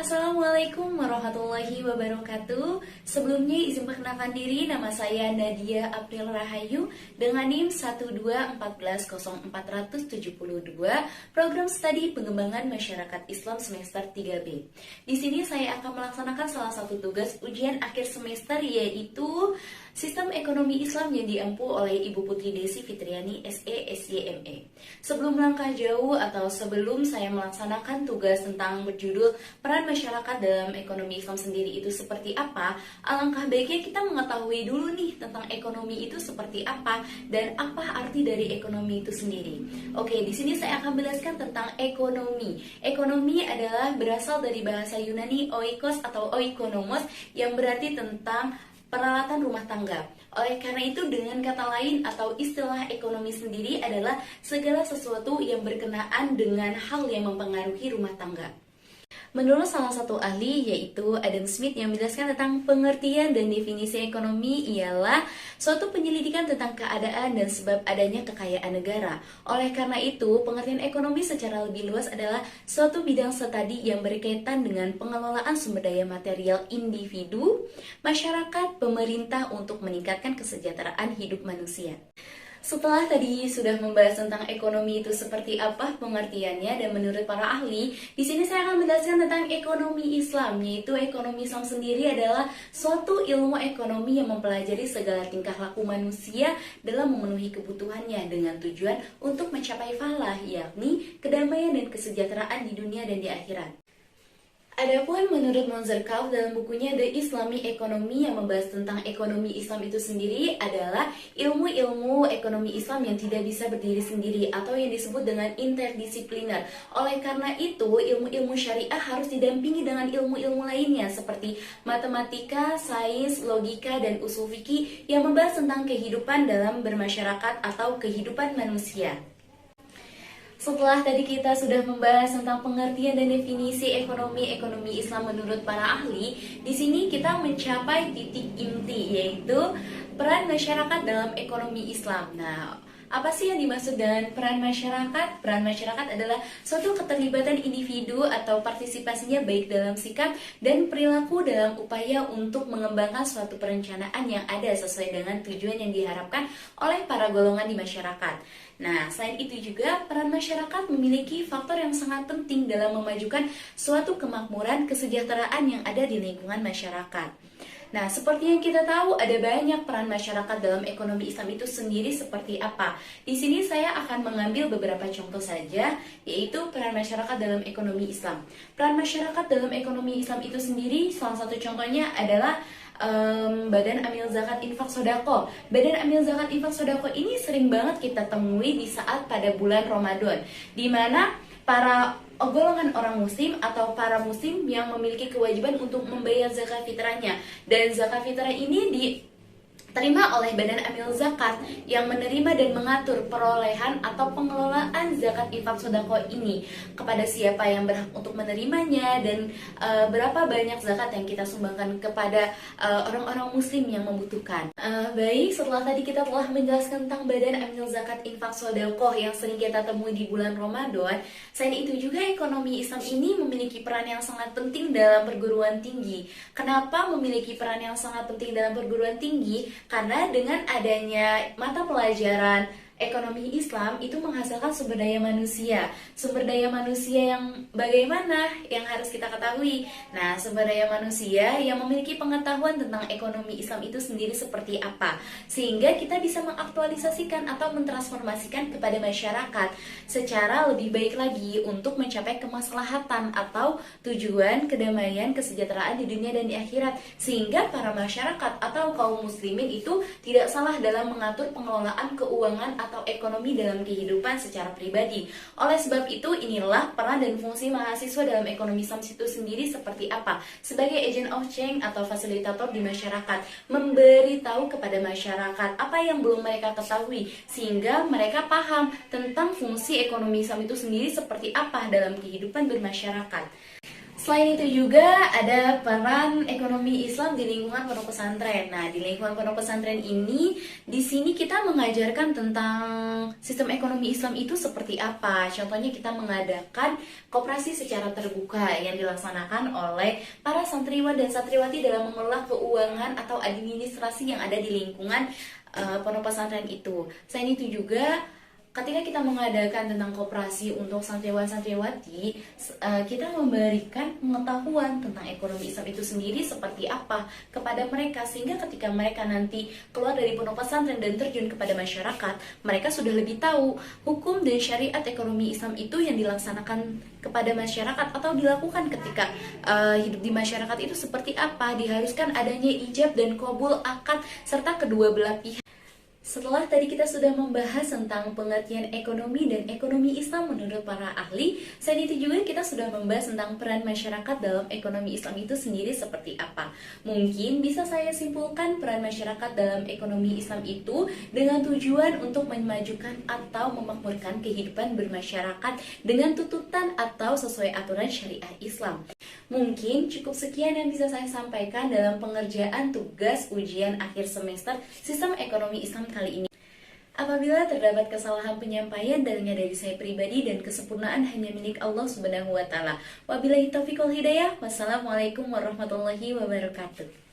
Assalamualaikum warahmatullahi wabarakatuh. Sebelumnya izin perkenalkan diri, nama saya Nadia April Rahayu dengan NIM 1214042, Program Studi Pengembangan Masyarakat Islam semester 3B. Di sini saya akan melaksanakan salah satu tugas ujian akhir semester, yaitu Sistem Ekonomi Islam yang diampu oleh Ibu Putri Desi Fitriani SE SYME. Sebelum melangkah jauh atau sebelum saya melaksanakan tugas tentang berjudul peran masyarakat dalam ekonomi Islam sendiri itu seperti apa, alangkah baiknya kita mengetahui dulu nih tentang ekonomi itu seperti apa dan apa arti dari ekonomi itu sendiri. Oke, di sini saya akan menjelaskan tentang ekonomi. Ekonomi adalah berasal dari bahasa Yunani oikos atau oikonomos yang berarti tentang peralatan rumah tangga. Oleh karena itu, dengan kata lain atau istilah ekonomi sendiri adalah segala sesuatu yang berkenaan dengan hal yang mempengaruhi rumah tangga. Menurut salah satu ahli, yaitu Adam Smith, yang menjelaskan tentang pengertian dan definisi ekonomi ialah suatu penyelidikan tentang keadaan dan sebab adanya kekayaan negara. Oleh karena itu, pengertian ekonomi secara lebih luas adalah suatu bidang studi yang berkaitan dengan pengelolaan sumber daya material individu, masyarakat, pemerintah untuk meningkatkan kesejahteraan hidup manusia. Setelah tadi sudah membahas tentang ekonomi itu seperti apa pengertiannya dan menurut para ahli, di sini saya akan menjelaskan tentang ekonomi Islam, yaitu ekonomi Islam sendiri adalah suatu ilmu ekonomi yang mempelajari segala tingkah laku manusia dalam memenuhi kebutuhannya dengan tujuan untuk mencapai falah, yakni kedamaian dan kesejahteraan di dunia dan di akhirat. Adapun menurut Monzerkauf dalam bukunya The Islamic Economy yang membahas tentang ekonomi Islam itu sendiri adalah ilmu-ilmu ekonomi Islam yang tidak bisa berdiri sendiri atau yang disebut dengan interdisipliner. Oleh karena itu, ilmu-ilmu syariah harus didampingi dengan ilmu-ilmu lainnya seperti matematika, sains, logika, dan usul fikih yang membahas tentang kehidupan dalam bermasyarakat atau kehidupan manusia. Setelah tadi kita sudah membahas tentang pengertian dan definisi ekonomi Islam menurut para ahli, di sini kita mencapai titik inti, yaitu peran masyarakat dalam ekonomi Islam. Nah, apa sih yang dimaksud dengan peran masyarakat? Peran masyarakat adalah suatu keterlibatan individu atau partisipasinya baik dalam sikap dan perilaku dalam upaya untuk mengembangkan suatu perencanaan yang ada sesuai dengan tujuan yang diharapkan oleh para golongan di masyarakat. Nah, selain itu juga peran masyarakat memiliki faktor yang sangat penting dalam memajukan suatu kemakmuran kesejahteraan yang ada di lingkungan masyarakat. Nah, seperti yang kita tahu, ada banyak peran masyarakat dalam ekonomi Islam itu sendiri seperti apa. Di sini saya akan mengambil beberapa contoh saja, yaitu peran masyarakat dalam ekonomi Islam. Peran masyarakat dalam ekonomi Islam itu sendiri, salah satu contohnya adalah Badan Amil Zakat Infak Sodako. Badan Amil Zakat Infak Sodako ini sering banget kita temui di saat pada bulan Ramadan, di mana para golongan orang muslim atau para muslim yang memiliki kewajiban untuk membayar zakat fitrahnya. Dan zakat fitrah ini diterima oleh Badan Amil Zakat yang menerima dan mengatur perolehan atau pengelolaan zakat infak sodako ini kepada siapa yang berhak untuk menerimanya dan berapa banyak zakat yang kita sumbangkan kepada orang-orang muslim yang membutuhkan. Baik, setelah tadi kita telah menjelaskan tentang Badan Amil Zakat Infak Sodako yang sering kita temui di bulan Ramadan, selain itu juga ekonomi Islam ini memiliki peran yang sangat penting dalam perguruan tinggi. Kenapa memiliki peran yang sangat penting dalam perguruan tinggi? Karena dengan adanya mata pelajaran ekonomi Islam itu menghasilkan sumber daya manusia. Sumber daya manusia yang bagaimana yang harus kita ketahui? Nah, sumber daya manusia yang memiliki pengetahuan tentang ekonomi Islam itu sendiri seperti apa, sehingga kita bisa mengaktualisasikan atau mentransformasikan kepada masyarakat secara lebih baik lagi untuk mencapai kemaslahatan atau tujuan kedamaian kesejahteraan di dunia dan di akhirat, sehingga para masyarakat atau kaum muslimin itu tidak salah dalam mengatur pengelolaan keuangan atau ekonomi dalam kehidupan secara pribadi. Oleh sebab itu, inilah peran dan fungsi mahasiswa dalam ekonomi Islam itu sendiri seperti apa. Sebagai agent of change atau fasilitator di masyarakat, memberitahu kepada masyarakat apa yang belum mereka ketahui, sehingga mereka paham tentang fungsi ekonomi Islam itu sendiri seperti apa dalam kehidupan bermasyarakat. Selain itu juga ada peran ekonomi Islam di lingkungan pondok pesantren. Nah, di lingkungan pondok pesantren ini, di sini kita mengajarkan tentang sistem ekonomi Islam itu seperti apa. Contohnya kita mengadakan koperasi secara terbuka yang dilaksanakan oleh para santriwan dan santriwati dalam mengelola keuangan atau administrasi yang ada di lingkungan pondok pesantren itu. Selain itu juga ketika kita mengadakan tentang koperasi untuk santriwan-santriwati, kita memberikan pengetahuan tentang ekonomi Islam itu sendiri seperti apa kepada mereka, sehingga ketika mereka nanti keluar dari pondok pesantren dan terjun kepada masyarakat, mereka sudah lebih tahu hukum dan syariat ekonomi Islam itu yang dilaksanakan kepada masyarakat atau dilakukan ketika hidup di masyarakat itu seperti apa, diharuskan adanya ijab dan qabul akad serta kedua belah pihak. Setelah tadi kita sudah membahas tentang pengertian ekonomi dan ekonomi Islam menurut para ahli, selain itu juga kita sudah membahas tentang peran masyarakat dalam ekonomi Islam itu sendiri seperti apa. Mungkin bisa saya simpulkan peran masyarakat dalam ekonomi Islam itu dengan tujuan untuk memajukan atau memakmurkan kehidupan bermasyarakat dengan tuntutan atau sesuai aturan syariah Islam. Mungkin cukup sekian yang bisa saya sampaikan dalam pengerjaan tugas ujian akhir semester Sistem Ekonomi Islam kali ini. Apabila terdapat kesalahan penyampaian dari saya pribadi dan kesempurnaan hanya milik Allah Subhanahu wa taala. Wabillahi taufiq wal hidayah. Wassalamualaikum warahmatullahi wabarakatuh.